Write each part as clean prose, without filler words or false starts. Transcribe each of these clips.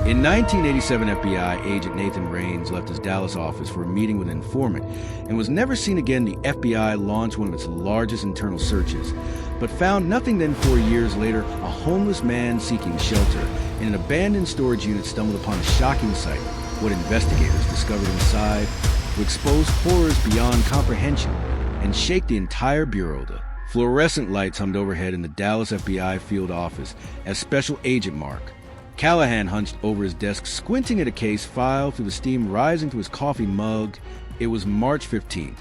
In 1987, FBI agent Nathan Raines left his Dallas office for a meeting with an informant and was never seen again. The FBI launched one of its largest internal searches, but found nothing. Then 4 years later, a homeless man seeking shelter in an abandoned storage unit stumbled upon a shocking sight. What investigators discovered inside would expose horrors beyond comprehension and shake the entire bureau. The fluorescent lights hummed overhead in the Dallas FBI field office as Special Agent Mark Callahan hunched over his desk, squinting at a case file through the steam rising to his coffee mug. It was March 15th,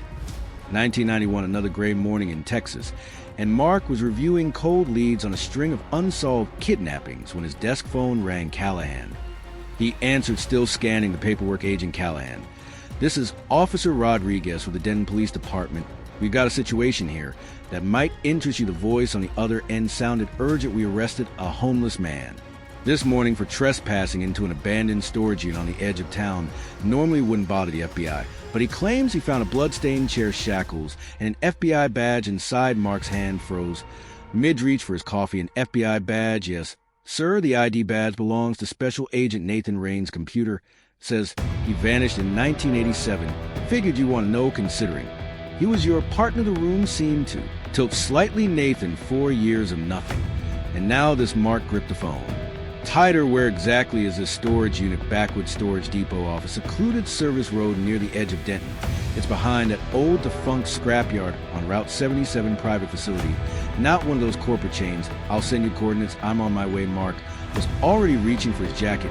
1991, another gray morning in Texas, and Mark was reviewing cold leads on a string of unsolved kidnappings when his desk phone rang. Callahan. He answered, still scanning the paperwork. Agent Callahan. This is Officer Rodriguez with the Denton Police Department. We've got a situation here that might interest you. The voice on the other end sounded urgent. We arrested a homeless man this morning for trespassing into an abandoned storage unit on the edge of town. Normally wouldn't bother the FBI, but he claims he found a blood-stained chair, shackles, and an FBI badge inside. Mark's hand froze mid-reach for his coffee. An FBI badge? Yes, sir, the ID badge belongs to Special Agent Nathan Raines' computer. Says he vanished in 1987. Figured you want to know, considering he was your partner. The room seemed to tilt slightly. Nathan, 4 years of nothing. And now this. Mark gripped the phone tighter. Where exactly is this storage unit? Backwood Storage Depot office, secluded service road near the edge of Denton. It's behind that old defunct scrapyard on Route 77, private facility. Not one of those corporate chains. I'll send you coordinates. I'm on my way. Mark was already reaching for his jacket.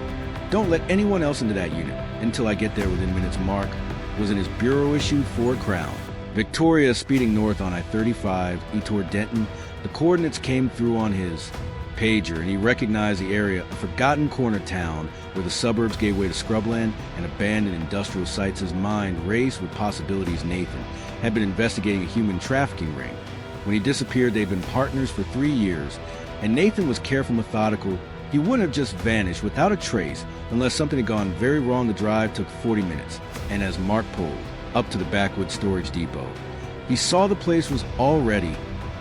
Don't let anyone else into that unit until I get there. Within minutes, Mark was in his bureau-issued Ford Crown Victoria, speeding north on I-35 toward Denton. The coordinates came through on his pager, and he recognized the area, a forgotten corner town where the suburbs gave way to scrubland and abandoned industrial sites. His mind raced with possibilities. Nathan had been investigating a human trafficking ring. When he disappeared, they'd been partners for 3 years, and Nathan was careful, methodical. He wouldn't have just vanished without a trace unless something had gone very wrong. The drive took 40 minutes, and as Mark pulled up to the Backwood Storage Depot, he saw the place was already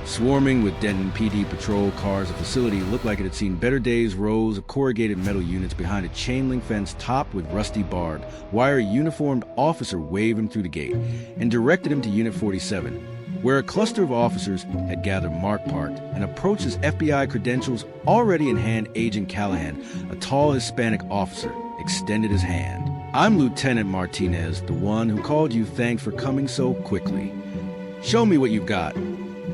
swarming with Denton PD patrol cars. The facility looked like it had seen better days. Rows of corrugated metal units behind a chain-link fence topped with rusty barbed wire. A uniformed officer waved him through the gate and directed him to Unit 47, where a cluster of officers had gathered. Mark parked and approached his FBI credentials already in hand. Agent Callahan, a tall Hispanic officer, extended his hand. I'm Lieutenant Martinez, the one who called you. Thanks for coming so quickly. Show me what you've got.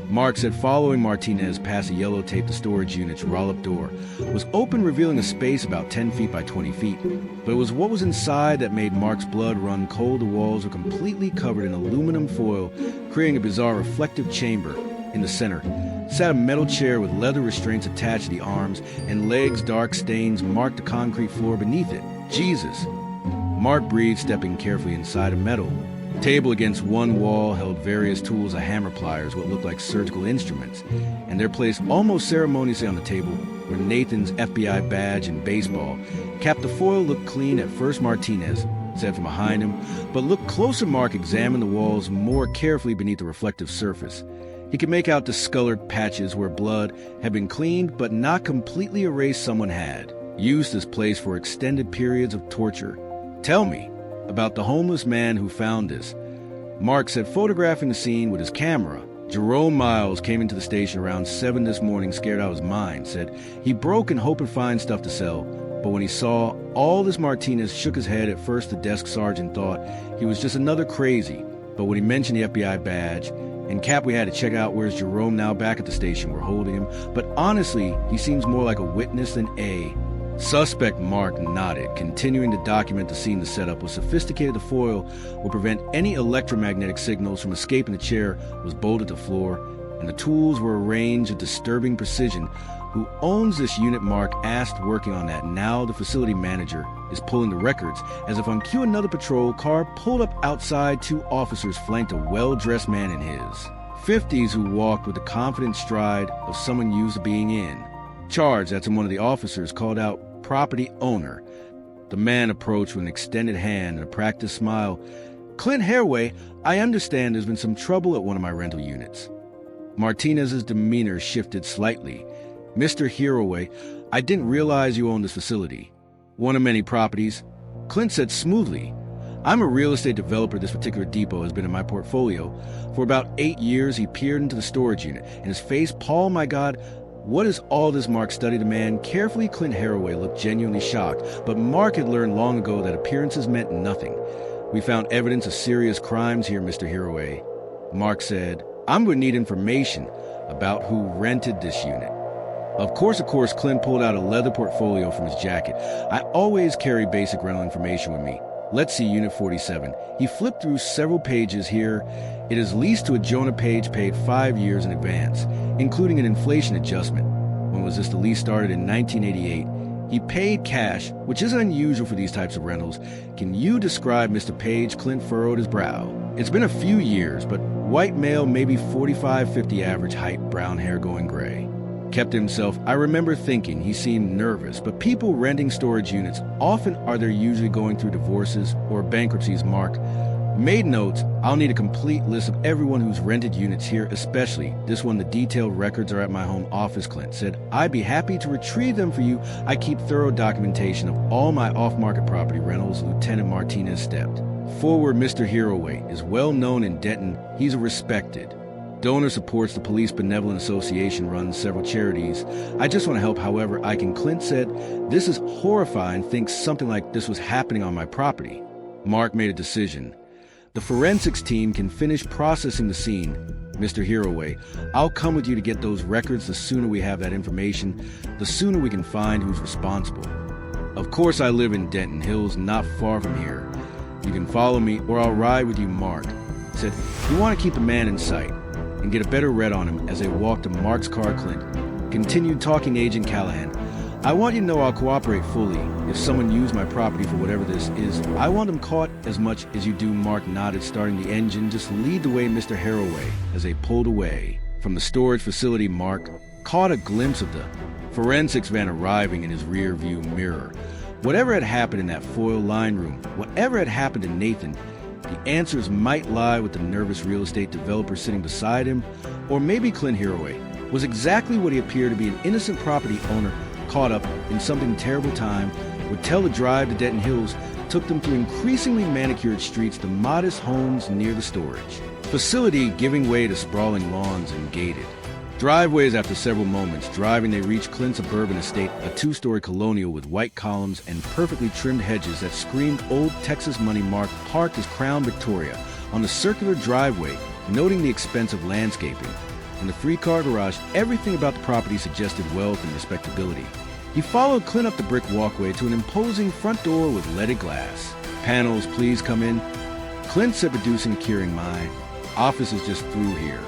Mark said, following Martinez past a yellow-taped storage unit's roll-up door was open, revealing a space about 10 feet by 20 feet. But it was what was inside that made Mark's blood run cold. The walls were completely covered in aluminum foil, creating a bizarre reflective chamber. In the center sat a metal chair with leather restraints attached to the arms and legs. Dark stains marked the concrete floor beneath it. Jesus, Mark breathed, stepping carefully inside. A metal table against one wall held various tools, a hammer, pliers, what looked like surgical instruments, and they're placed almost ceremoniously on the table were Nathan's FBI badge and baseball cap. The foil looked clean at first. Martinez said from behind him, but look closer. Mark examined the walls more carefully beneath the reflective surface. He could make out discolored patches where blood had been cleaned but not completely erased. Someone had used this place for extended periods of torture. Tell me about the homeless man who found this. Mark said, photographing the scene with his camera. Jerome Miles came into the station around 7 this morning, scared out of his mind. Said he broke and hoped to find stuff to sell. But when he saw all this, Martinez shook his head. At first, the desk sergeant thought he was just another crazy. But when he mentioned the FBI badge and cap, we had to check out. Where's Jerome now? Back at the station. We're holding him. But honestly, he seems more like a witness than a suspect. Mark nodded, continuing to document the scene. The setup was sophisticated. The foil would prevent any electromagnetic signals from escaping. The chair was bolted to the floor, and the tools were arranged with disturbing precision. Who owns this unit? Mark asked, working on that. Now the facility manager is pulling the records. As if on cue, another patrol car pulled up outside. 2 officers flanked a well-dressed man in his 50s who walked with the confident stride of someone used to being in charge. That's when one of the officers called out, property owner. The man approached with an extended hand and a practiced smile. Clint Hairway, I understand there's been some trouble at one of my rental units. Martinez's demeanor shifted slightly. Mr. Hairway, I didn't realize you owned this facility. One of many properties. Clint said smoothly. I'm a real estate developer. This particular depot has been in my portfolio. For about 8 years, he peered into the storage unit, and his face, Paul, my God, what is all this? Mark studied the man carefully. Clint Haraway looked genuinely shocked, but Mark had learned long ago that appearances meant nothing. We found evidence of serious crimes here, Mr. Haraway. Mark said, I'm going to need information about who rented this unit. Of course, Clint pulled out a leather portfolio from his jacket. I always carry basic rental information with me. Let's see, Unit 47. He flipped through several pages here. It is leased to a Jonah Page paid 5 years in advance, including an inflation adjustment. When was this? The lease started in 1988. He paid cash, which is unusual for these types of rentals. Can you describe Mr. Page? Clint furrowed his brow. It's been a few years, but white male, maybe 45, 50 average height, brown hair going gray. Kept to himself. I remember thinking he seemed nervous, but people renting storage units, often are they usually going through divorces or bankruptcies, Mark. Made notes. I'll need a complete list of everyone who's rented units here, especially this one. The detailed records are at my home office, Clint said. I'd be happy to retrieve them for you. I keep thorough documentation of all my off-market property rentals, Lieutenant Martinez stepped forward. Mr. Haraway is well known in Denton. He's a respected donor, supports the Police Benevolent Association, runs several charities. I just want to help however I can. Clint said, this is horrifying. Thinks something like this was happening on my property. Mark made a decision. The forensics team can finish processing the scene. Mr. Haraway, I'll come with you to get those records. The sooner we have that information, the sooner we can find who's responsible. Of course, I live in Denton Hills, not far from here. You can follow me or I'll ride with you, Mark said. You want to keep the man in sight and get a better read on him. As they walked to Mark's car, Clint continued talking. Agent Callahan, I want you to know I'll cooperate fully. If someone used my property for whatever this is, I want them caught as much as you do. Mark nodded, starting the engine. Just lead the way, Mr. Haraway. As they pulled away from the storage facility, Mark caught a glimpse of the forensics van arriving in his rear view mirror. Whatever had happened in that foil line room, whatever had happened to Nathan, the answers might lie with the nervous real estate developer sitting beside him, or maybe Clint Haraway was exactly what he appeared to be, an innocent property owner caught up in something terrible. Time would tell. The drive to Denton Hills took them through increasingly manicured streets, the modest homes near the storage facility giving way to sprawling lawns and gated driveways. After several moments driving, they reached Clint's suburban estate, a 2-story colonial with white columns and perfectly trimmed hedges that screamed old Texas money. Mark parked his Crown Victoria on the circular driveway, noting the expensive landscaping. In the three-car garage, everything about the property suggested wealth and respectability. He followed Clint up the brick walkway to an imposing front door with leaded glass. Panels, please come in. Clint said, reducing Kieran, my office is just through here.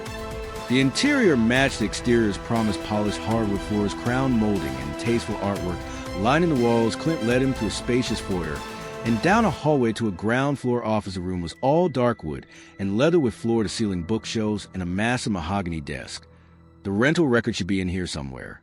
The interior matched the exterior's promised polished hardwood floors, crown molding, and tasteful artwork lining the walls. Clint led him to a spacious foyer and down a hallway to a ground floor office. The room was all dark wood and leather with floor-to-ceiling bookshelves and a massive mahogany desk. The rental record should be in here somewhere,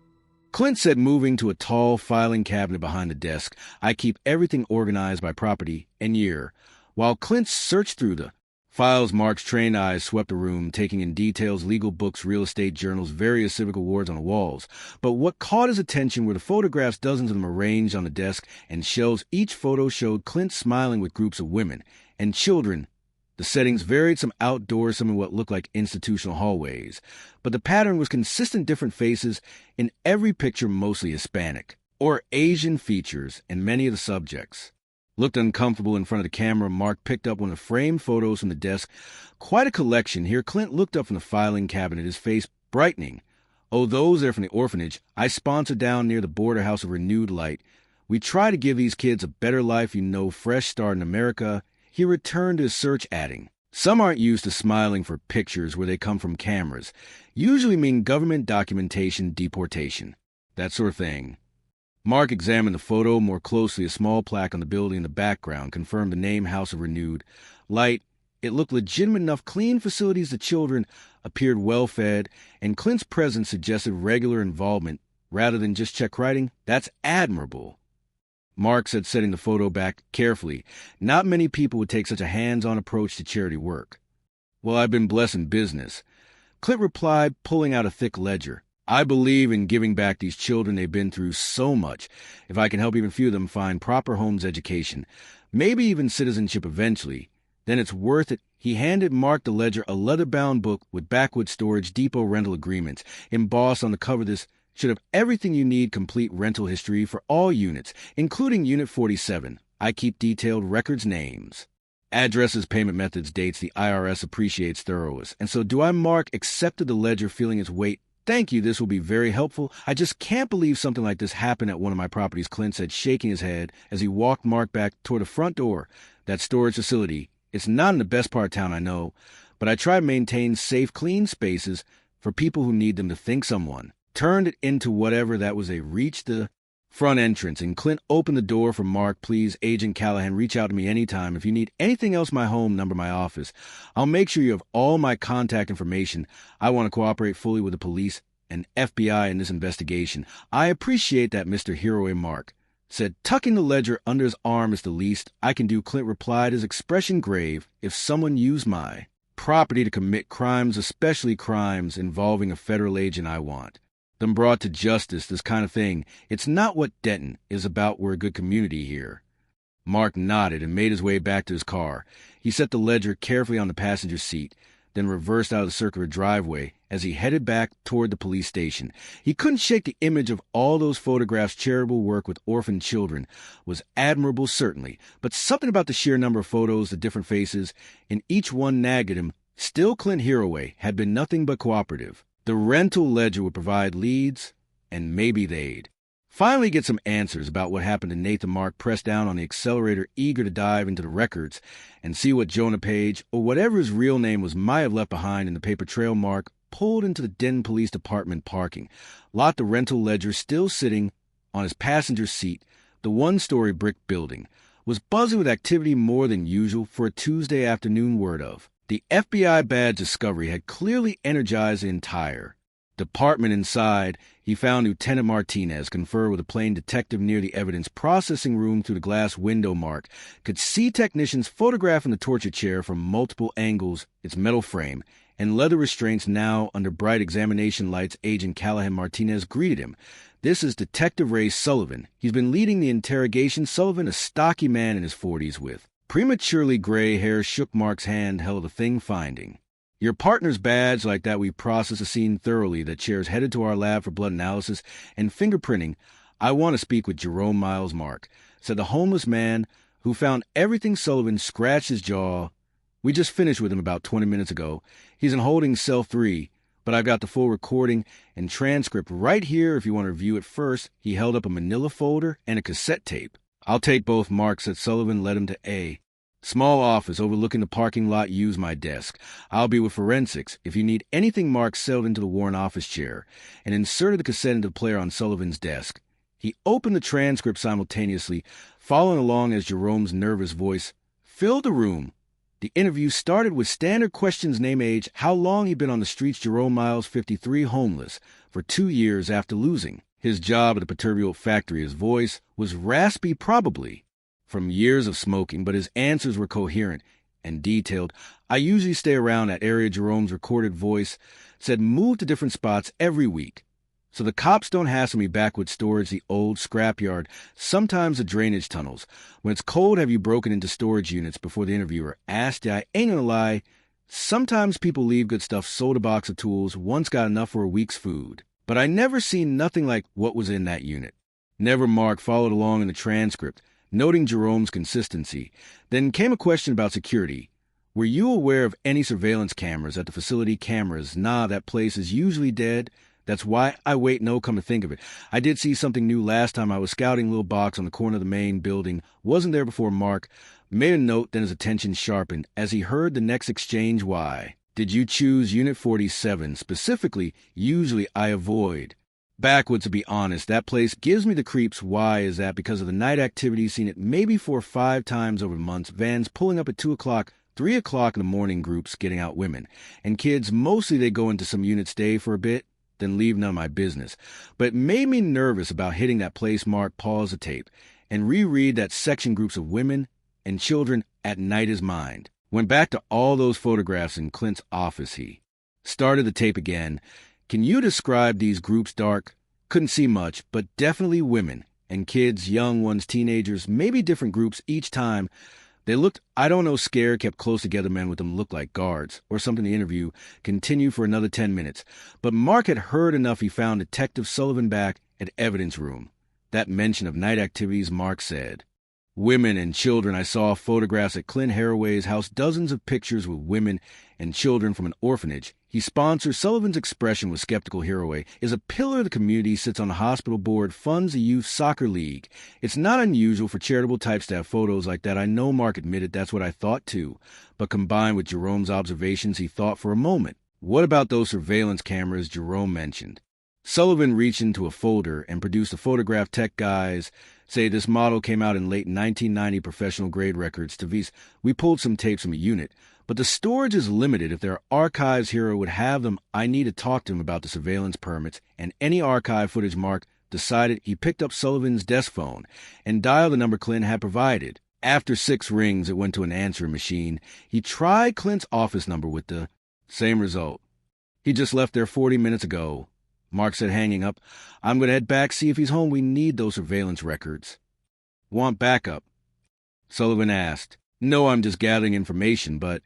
Clint said, moving to a tall filing cabinet behind the desk. I keep everything organized by property and year. While Clint searched through the files, Mark's trained eyes swept the room, taking in details, legal books, real estate journals, various civic awards on the walls. But what caught his attention were the photographs, dozens of them arranged on the desk and shelves. Each photo showed Clint smiling with groups of women and children. The settings varied, some outdoors, some in what looked like institutional hallways. But the pattern was consistent, different faces in every picture, mostly Hispanic or Asian features, and many of the subjects looked uncomfortable in front of the camera. Mark picked up one of the framed photos from the desk. Quite a collection here. Clint looked up from the filing cabinet, his face brightening. Oh, those are from the orphanage I sponsored down near the border house of Renewed Light. We try to give these kids a better life, fresh start in America. He returned to his search, adding, some aren't used to smiling for pictures where they come from cameras. Usually mean government documentation, deportation, that sort of thing. Mark examined the photo more closely. A small plaque on the building in the background confirmed the name, House of Renewed Light. It looked legitimate enough. Clean facilities. The children appeared well-fed, and Clint's presence suggested regular involvement rather than just check writing. That's admirable, Mark said, setting the photo back carefully. Not many people would take such a hands-on approach to charity work. Well, I've been blessed in business, Clint replied, pulling out a thick ledger. I believe in giving back these children. They've been through so much. If I can help even a few of them find proper homes, education, maybe even citizenship eventually, then it's worth it. He handed Mark the ledger, a leather-bound book with Backwoods Storage Depot rental agreements. Embossed on the cover, this should have everything you need: complete rental history for all units, including Unit 47. I keep detailed records, names, addresses, payment methods, dates. The IRS appreciates thoroughness. And so do I. Mark accepted the ledger, feeling its weight. Thank you, this will be very helpful. I just can't believe something like this happened at one of my properties, Clint said, shaking his head as he walked Mark back toward the front door. That storage facility, it's not in the best part of town, I know, but I try to maintain safe, clean spaces for people who need them to think. Someone turned it into whatever that was. They reached the front entrance, and Clint opened the door for Mark. Please, Agent Callahan, reach out to me anytime. If you need anything else, my home number, my office. I'll make sure you have all my contact information. I want to cooperate fully with the police and FBI in this investigation. I appreciate that, Mr. Hero. Mark said, tucking the ledger under his arm. Is the least I can do, Clint replied, his expression grave. If someone used my property to commit crimes, especially crimes involving a federal agent, I want them brought to justice. This kind of thing, it's not what Denton is about. We're a good community here. Mark nodded and made his way back to his car. He set the ledger carefully on the passenger seat, then reversed out of the circular driveway as he headed back toward the police station. He couldn't shake the image of all those photographs. Charitable work with orphaned children was admirable, certainly, but something about the sheer number of photos, the different faces, and each one nagged at him. Still, Clint Herraway had been nothing but cooperative. The rental ledger would provide leads, and maybe they'd finally get some answers about what happened to Nathan. Mark pressed down on the accelerator, eager to dive into the records and see what Jonah Page, or whatever his real name was, might have left behind in the paper trail. Mark pulled into the Denton Police Department parking lot, the rental ledger still sitting on his passenger seat. The one-story brick building was buzzing with activity, more than usual for a Tuesday afternoon. Word of the FBI badge discovery had clearly energized the entire department. Inside, he found Lieutenant Martinez confer with a plain detective near the evidence processing room. Through the glass window, Mark could see technicians photographing the torture chair from multiple angles, its metal frame and leather restraints now under bright examination lights. Agent Callahan. Martinez greeted him. This is Detective Ray Sullivan. He's been leading the interrogation. Sullivan, a stocky man in his 40s with prematurely gray hair, shook Mark's hand. Hell of a thing finding your partner's badge like that. We processed the scene thoroughly. The chair's headed to our lab for blood analysis and fingerprinting. I want to speak with Jerome Miles. Mark said the homeless man who found everything. Sullivan scratched his jaw. We just finished with him about 20 minutes ago. He's in holding cell 3, but I've got the full recording and transcript right here if you want to review it first. He held up a manila folder and a cassette tape. I'll take both, Mark said. Sullivan led him to a small office overlooking the parking lot. Use my desk. I'll be with forensics if you need anything. Mark settled into the worn office chair and inserted the cassette into the player on Sullivan's desk. He opened the transcript simultaneously, following along as Jerome's nervous voice filled the room. The interview started with standard questions: name, age, how long he'd been on the streets. Jerome Miles, 53, homeless for 2 years after losing his job at the proverbial factory. His voice was raspy, probably from years of smoking, but his answers were coherent and detailed. I usually stay around that area. Jerome's recorded voice said, move to different spots every week, so the cops don't hassle me. Backwoods storage, the old scrapyard, sometimes the drainage tunnels. When it's cold, have you broken into storage units? Before the interviewer asked. I ain't gonna lie, sometimes people leave good stuff. Sold a box of tools, once got enough for a week's food, but I never seen nothing like what was in that unit. Never. Mark followed along in the transcript, noting Jerome's consistency. Then came a question about security. Were you aware of any surveillance cameras at the facility? Cameras? Nah, that place is usually dead. That's why I wait. No, come to think of it, I did see something new last time I was scouting. A little box on the corner of the main building. Wasn't there before. Mark made a note, then his attention sharpened as he heard the next exchange. Why did you choose Unit 47 specifically? Usually I avoid Backwoods, to be honest. That place gives me the creeps. Why is that? Because of the night activity. Seen it maybe 4 or 5 times over months. Vans pulling up at 2 o'clock, 3 o'clock in the morning, groups getting out women and kids. Mostly they go into some unit, stay for a bit, then leave. None of my business. But it made me nervous about hitting that place. Mark paused the tape and reread that section. Groups of women and children at night. His mind went back to all those photographs in Clint's office. He started the tape again, Can you describe these groups, Dark? Couldn't see much, but definitely women. And kids, young ones, teenagers, maybe different groups each time. They looked, I don't know, scared, kept close together. Men with them looked like guards or something. The interview continued for another 10 minutes. But Mark had heard enough. He found Detective Sullivan back at evidence room. That mention of night activities, Mark said. Women and children. I saw photographs at Clint Haraway's house, dozens of pictures with women and children from an orphanage he sponsors. Sullivan's expression was skeptical. Haraway is a pillar of the community, sits on the hospital board, funds the youth soccer league. It's not unusual for charitable types to have photos like that. I know, Mark admitted, that's what I thought too. But combined with Jerome's observations, he thought for a moment. What about those surveillance cameras Jerome mentioned? Sullivan reached into a folder and produced a photograph. Tech guys say this model came out in late 1990, professional grade records to V's. We pulled some tapes from a unit, but the storage is limited. If there are archives, Hero would have them. I need to talk to him about the surveillance permits and any archive footage. Mark decided. He picked up Sullivan's desk phone and dialed the number Clint had provided. After 6 rings, it went to an answering machine. He tried Clint's office number with the same result. He just left there 40 minutes ago. Mark said, hanging up. I'm going to head back, see if he's home. We need those surveillance records. Want backup? Sullivan asked. No, I'm just gathering information, but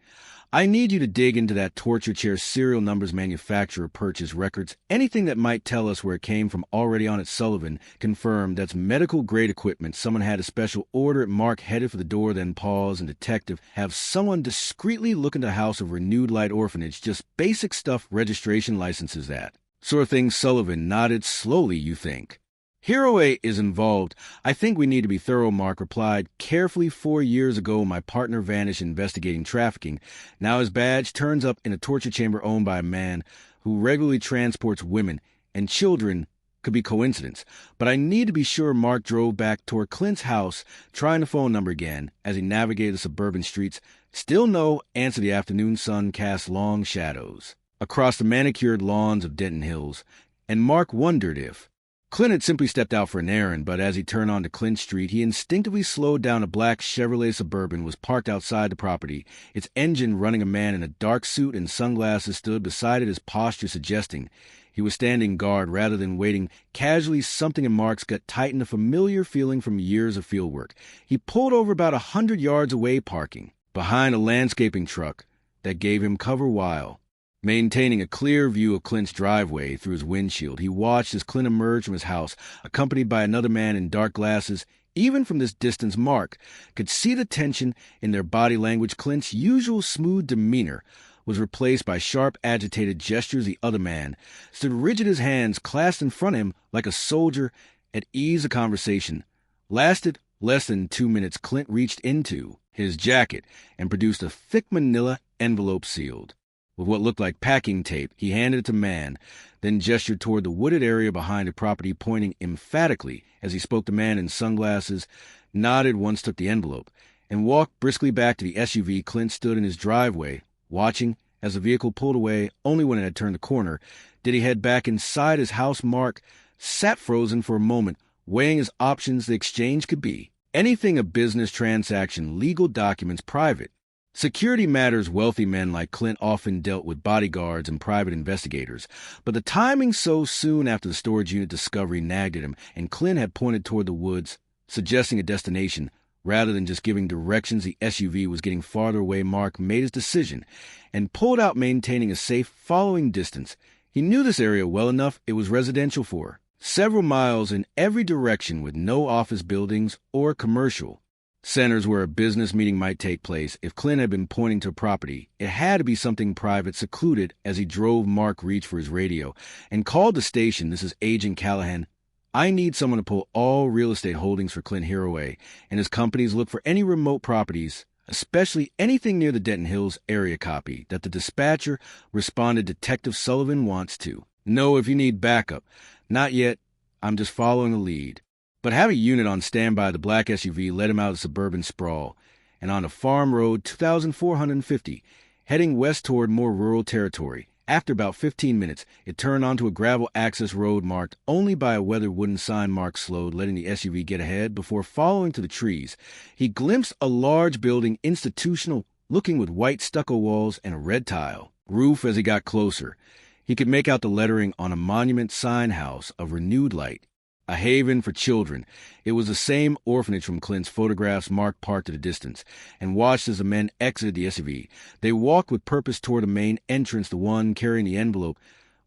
I need you to dig into that torture chair serial numbers, manufacturer purchase records, anything that might tell us where it came from already on it. Sullivan confirmed that's medical-grade equipment. Someone had a special order. Mark headed for the door, then paused, and detective have someone discreetly look into the house of Renewed Light Orphanage. Just basic stuff, registration, licenses, that sort of thing. Sullivan nodded slowly. You think Haraway is involved? I think we need to be thorough, Mark replied carefully. 4 years ago, my partner vanished investigating trafficking. Now his badge turns up in a torture chamber owned by a man who regularly transports women and children. Could be coincidence, but I need to be sure. Mark drove back toward Clint's house, trying the phone number again as he navigated the suburban streets. Still no answer. The afternoon sun cast long shadows across the manicured lawns of Denton Hills, and Mark wondered if Clint had simply stepped out for an errand. But as he turned onto Clint Street, he instinctively slowed down. A black Chevrolet Suburban was parked outside the property, its engine running. A man in a dark suit and sunglasses stood beside it, his posture suggesting he was standing guard rather than waiting. Casually, something in Mark's gut tightened, a familiar feeling from years of fieldwork. He pulled over about 100 yards away, parking behind a landscaping truck that gave him cover while maintaining a clear view of Clint's driveway through his windshield. He watched as Clint emerged from his house, accompanied by another man in dark glasses. Even from this distance, Mark could see the tension in their body language. Clint's usual smooth demeanor was replaced by sharp, agitated gestures. The other man stood rigid, his hands clasped in front of him like a soldier at ease. The conversation lasted less than 2 minutes. Clint reached into his jacket and produced a thick manila envelope sealed with what looked like packing tape. He handed it to man, then gestured toward the wooded area behind the property, pointing emphatically as he spoke. The man in sunglasses nodded once, took the envelope, and walked briskly back to the SUV. Clint stood in his driveway, watching as the vehicle pulled away. Only when it had turned the corner did he head back inside his house. Mark sat frozen for a moment, weighing his options. The exchange could be anything: a business transaction, legal documents, private security matters. Wealthy men like Clint often dealt with bodyguards and private investigators, but the timing so soon after the storage unit discovery nagged at him, and Clint had pointed toward the woods, suggesting a destination rather than just giving directions. The SUV was getting farther away. Mark made his decision and pulled out, maintaining a safe following distance. He knew this area well enough. It was residential for several miles in every direction, with no office buildings or commercial centers where a business meeting might take place. If Clint had been pointing to a property, it had to be something private, secluded. As he drove, Mark reached for his radio and called the station. This is Agent Callahan. I need someone to pull all real estate holdings for Clint Haraway and his companies. Look for any remote properties, especially anything near the Denton Hills area. Copy that. The dispatcher responded. Detective Sullivan wants to know if you need backup. Not yet. I'm just following a lead. But have a unit on standby. The black SUV led him out of the suburban sprawl and on a farm road, 2,450, heading west toward more rural territory. After about 15 minutes, it turned onto a gravel access road marked only by a weathered wooden sign. Mark slowed, letting the SUV get ahead before following to the trees. He glimpsed a large building, institutional looking, with white stucco walls and a red tile roof. As he got closer, He could make out the lettering on a monument sign house of renewed light, a haven for children. It was the same orphanage from Clint's photographs Mark parked at a distance and watched as the men exited the SUV. They walked with purpose toward the main entrance, the one carrying the envelope.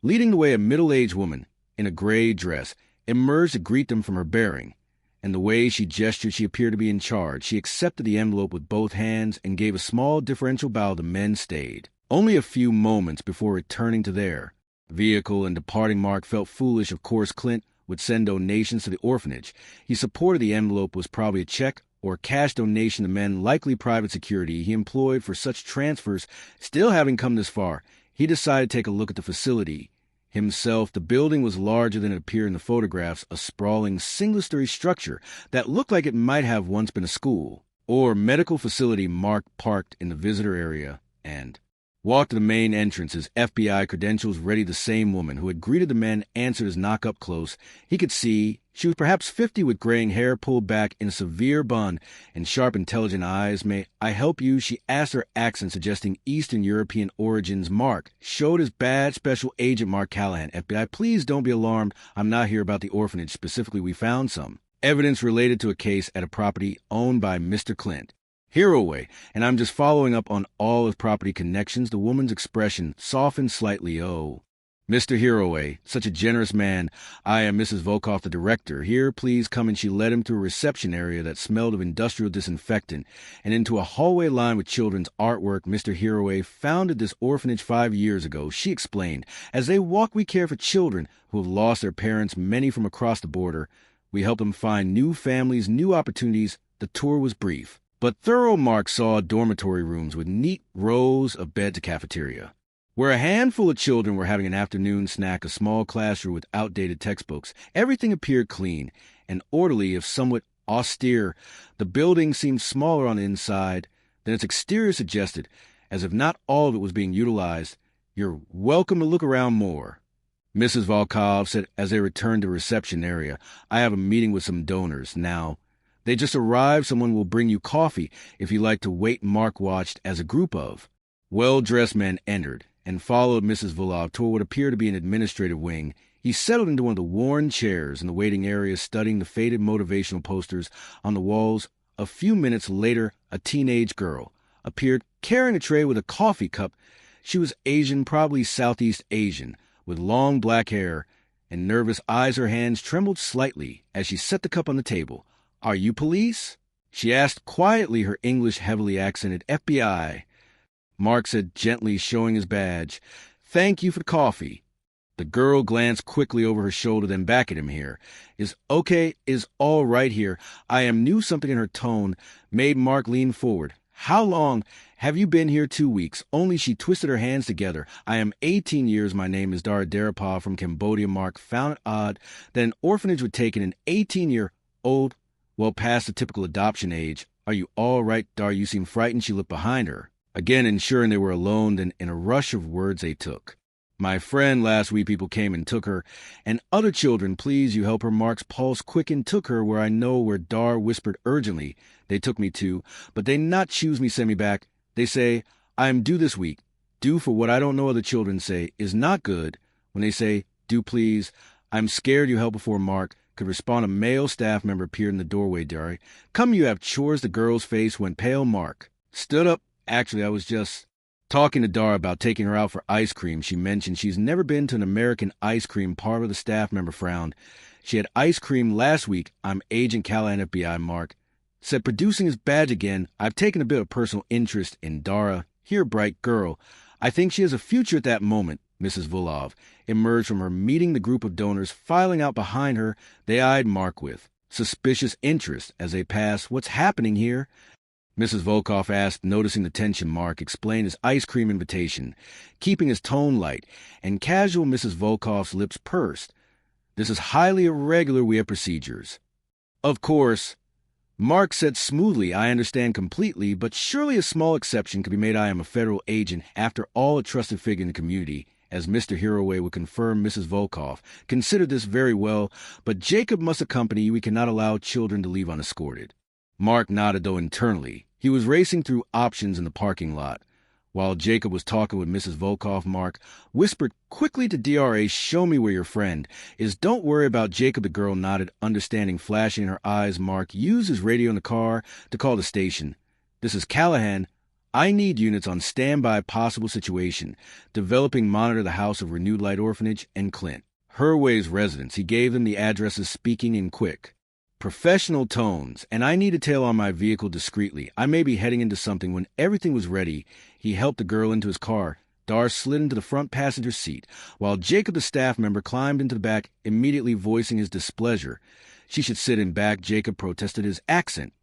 Leading the way, a middle-aged woman in a gray dress emerged to greet them from her bearing, and the way she gestured, she appeared to be in charge. She accepted the envelope with both hands and gave a small deferential bow. The men stayed only a few moments before returning to their vehicle, and departing. Mark felt foolish. Of course, Clint would send donations to the orphanage. He supported the envelope was probably a check or cash donation to men, likely private security he employed for such transfers. Still, having come this far, he decided to take a look at the facility himself. The building was larger than it appeared in the photographs, a sprawling single-story structure that looked like it might have once been a school or medical facility. Mark parked in the visitor area and walked to the main entrance, his FBI credentials ready. The same woman who had greeted the men answered his knock up close. He could see she was perhaps 50, with graying hair pulled back in a severe bun and sharp, intelligent eyes. "May I help you?" she asked, her accent suggesting Eastern European origins. Mark showed his badge. "Special Agent Mark Callahan, FBI. Please don't be alarmed. I'm not here about the orphanage. Specifically, we found some evidence related to a case at a property owned by Mr. Clint Hiraway, and I'm just following up on all his property connections." The woman's expression softened slightly. "Oh, Mr. Hiraway, such a generous man. I am Mrs. Volkoff, the director. Here, please come." And she led him through a reception area that smelled of industrial disinfectant and into a hallway lined with children's artwork. "Mr. Hiraway founded this orphanage 5 years ago," she explained. "As they walk, we care for children who have lost their parents, many from across the border. We help them find new families, new opportunities." The tour was brief but thorough. Mark saw dormitory rooms with neat rows of beds, a cafeteria where a handful of children were having an afternoon snack, a small classroom with outdated textbooks. Everything appeared clean and orderly, if somewhat austere. The building seemed smaller on the inside than its exterior suggested, as if not all of it was being utilized. "You're welcome to look around more," Mrs. Volkov said as they returned to the reception area. "I have a meeting with some donors now. They just arrived. Someone will bring you coffee if you like to wait." Mark watched as a group of well-dressed men entered and followed Mrs. Volkov toward what appeared to be an administrative wing. He settled into one of the worn chairs in the waiting area, studying the faded motivational posters on the walls. A few minutes later, a teenage girl appeared carrying a tray with a coffee cup. She was Asian, probably Southeast Asian, with long black hair and nervous eyes. Her hands trembled slightly as she set the cup on the table. "Are you police?" she asked quietly, her English heavily accented. "FBI," Mark said gently, showing his badge. "Thank you for the coffee." The girl glanced quickly over her shoulder, then back at him. "Here is okay, is all right here. I am new." Something in her tone made Mark lean forward. "How long have you been here?" 2 weeks. Only. She twisted her hands together. "I am 18 years. My name is Dara Darapov from Cambodia." Mark found it odd that an orphanage would take in an 18-year-old well past the typical adoption age. "Are you all right, Dar? You seem frightened." She looked behind her, again ensuring they were alone. Then, in a rush of words, they took "My friend, last week people came and took her, and other children. Please, you help her." Mark's pulse quickened. "Took her where? I know where," Dar whispered urgently. "They took me too, but they not choose me, send me back. They say I am due this week. Due for what I don't know other children say is not good. When they say, do please, I'm scared you help." Before Mark could respond, a male staff member appeared in the doorway. "Dari, come, you have chores." The girl's face went pale. Mark stood up. "Actually, I was just talking to Dara about taking her out for ice cream." She mentioned she's never been to an American ice cream parlor. The staff member frowned. "She had ice cream last week." "I'm Agent Callahan, FBI," Mark said, producing his badge again. "I've taken a bit of personal interest in Dara. Here, bright girl. I think she has a future." At that moment, Mrs. Volkov emerged from her meeting. The group of donors filing out behind her, they eyed Mark with suspicious interest as they passed. "What's happening here?" Mrs. Volkov asked, noticing the tension. Mark explained his ice cream invitation, keeping his tone light and casual. Mrs. Volkov's lips pursed. "This is highly irregular. We have procedures." "Of course," Mark said smoothly. "I understand completely, but surely a small exception could be made. I am a federal agent, after all, a trusted figure in the community, as Mr. Hiraway would confirm." Mrs. Volkov considered this very well, "but Jacob must accompany you. We cannot allow children to leave unescorted." Mark nodded, though internally he was racing through options in the parking lot. While Jacob was talking with Mrs. Volkov, Mark whispered quickly to DRA, "Show me where your friend is." "Don't worry about Jacob," the girl nodded, understanding flashing in her eyes. Mark used his radio in the car to call the station. "This is Callahan. I need units on standby, possible situation. Developing, monitor the house of Renewed Light Orphanage and Clint. Herway's residence." He gave them the addresses, speaking in quick, professional tones. "And I need to tail on my vehicle discreetly. I may be heading into something." When everything was ready, he helped the girl into his car. Dar slid into the front passenger seat, while Jacob, the staff member, climbed into the back, immediately voicing his displeasure. "She should sit in back," Jacob protested, his accent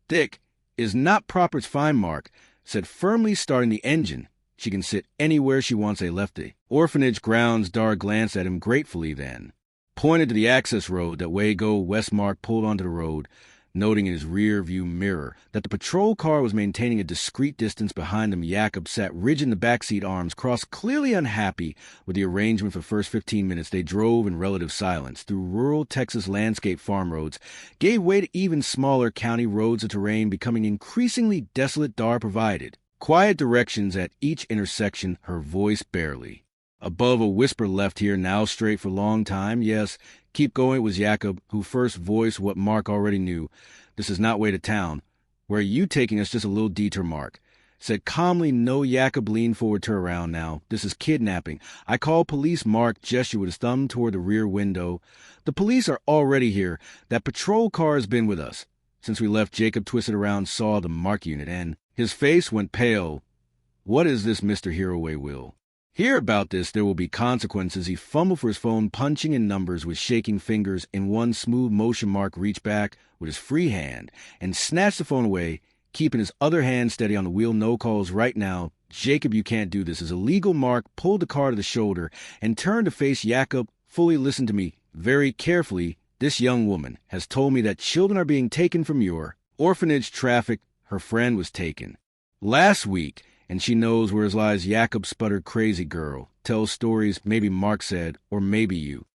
thick. "Is not proper." "It's fine," Mark said firmly, starting the engine. "She can sit anywhere she wants." They left the orphanage grounds. Dar glanced at him gratefully, then pointed to the access road that way go west. Mark pulled onto the road, noting in his rear view mirror that the patrol car was maintaining a discreet distance behind them. Jacob sat rigid in the backseat, arms crossed, clearly unhappy with the arrangement. For the first 15 minutes, they drove in relative silence through rural Texas landscape farm roads, gave way to even smaller county roads of terrain, becoming increasingly desolate. Dar provided quiet directions at each intersection, her voice barely above a whisper. "Left here, now straight for a long time." "Yes, keep going." It was Jacob who first voiced what Mark already knew. "This is not way to town." "Where are you taking us?" "Just a little detour," Mark said calmly. "No." Jacob leaned forward to her. "Around now. This is kidnapping. I call police." Mark gestured with his thumb toward the rear window. "The police are already here. That patrol car has been with us since we left." Jacob twisted around, saw the Mark unit, and his face went pale. "What is this Mr. Heroway will hear about this? There will be consequences." He fumbled for his phone, punching in numbers with shaking fingers. In one smooth motion, Mark reached back with his free hand and snatched the phone away, keeping his other hand steady on the wheel. "No calls right now." "Jacob, you can't do this. It's illegal." Mark pulled the car to the shoulder and turned to face Jacob fully. "Listen to me very carefully. This young woman has told me that children are being taken from your orphanage, trafficked. Her friend was taken last week, and she knows where his lies." Jacob sputtered. "Crazy girl. Tells stories." "Maybe," Mark said, "or maybe you."